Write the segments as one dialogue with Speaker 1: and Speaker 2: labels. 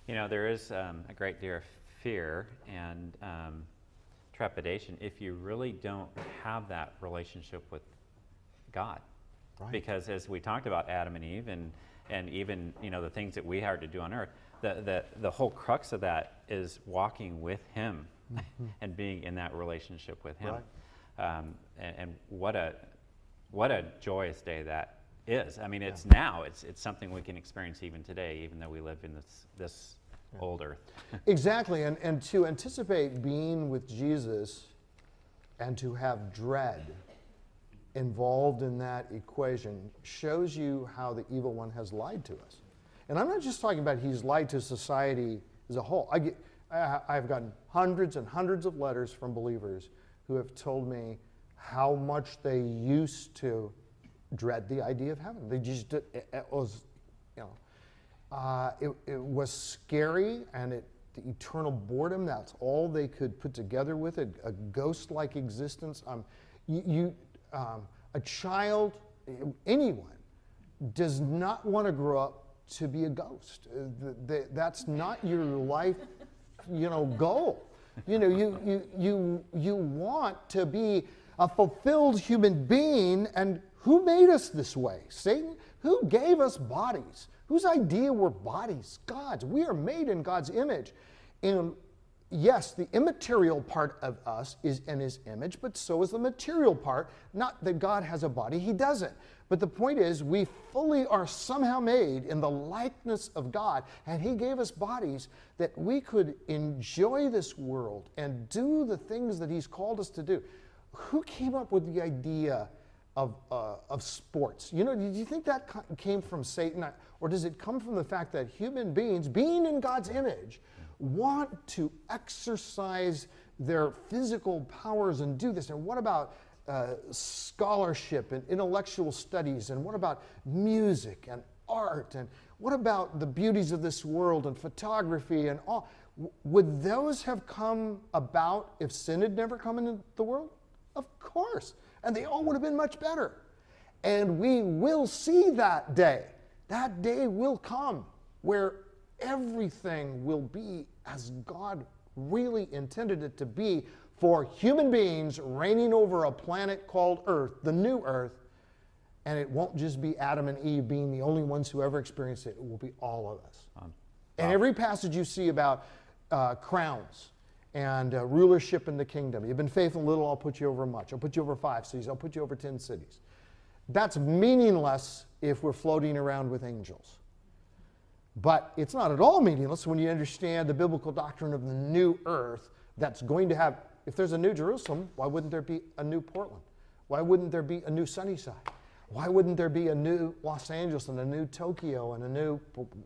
Speaker 1: There is a great deal of fear and trepidation if you really don't have that relationship with God.
Speaker 2: Right.
Speaker 1: Because as we talked about Adam and Eve and even the things that we are to do on earth, the whole crux of that is walking with Him and being in that relationship with Him.
Speaker 2: Right.
Speaker 1: And what a joyous day that is. I mean, it's now. It's something we can experience even today, even though we live in this old earth.
Speaker 2: Exactly, and to anticipate being with Jesus and to have dread involved in that equation shows you how the evil one has lied to us. And I'm not just talking about he's lied to society as a whole. I've gotten hundreds and hundreds of letters from believers who have told me how much they used to dread the idea of heaven. They just, it was, it was scary, and the eternal boredom, that's all they could put together with it, a ghost-like existence. A child, anyone, does not want to grow up to be a ghost. That's not your life, goal. You want to be a fulfilled human being, and who made us this way? Satan? Who gave us bodies? Whose idea were bodies? God's. We are made in God's image. And yes, the immaterial part of us is in His image, but so is the material part. Not that God has a body, He doesn't. But the point is, we fully are somehow made in the likeness of God, and He gave us bodies that we could enjoy this world and do the things that He's called us to do. Who came up with the idea of sports? Do you think that came from Satan, or does it come from the fact that human beings, being in God's image, want to exercise their physical powers and do this? And what about scholarship and intellectual studies? And what about music and art? And what about the beauties of this world and photography and all? Would those have come about if sin had never come into the world? Of course. And they all would have been much better. And we will see that day. That day will come where everything will be as God really intended it to be for human beings reigning over a planet called Earth, the new Earth. And it won't just be Adam and Eve being the only ones who ever experienced it. It will be all of us. And every passage you see about crowns and rulership in the kingdom. You've been faithful in little, I'll put you over much. I'll put you over 5 cities. I'll put you over 10 cities. That's meaningless if we're floating around with angels. But it's not at all meaningless when you understand the biblical doctrine of the new earth that's going to have, if there's a new Jerusalem, why wouldn't there be a new Portland? Why wouldn't there be a new Sunnyside? Why wouldn't there be a new Los Angeles and a new Tokyo and a new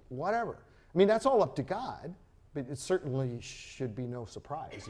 Speaker 2: whatever? I mean, that's all up to God, but it certainly should be no surprise.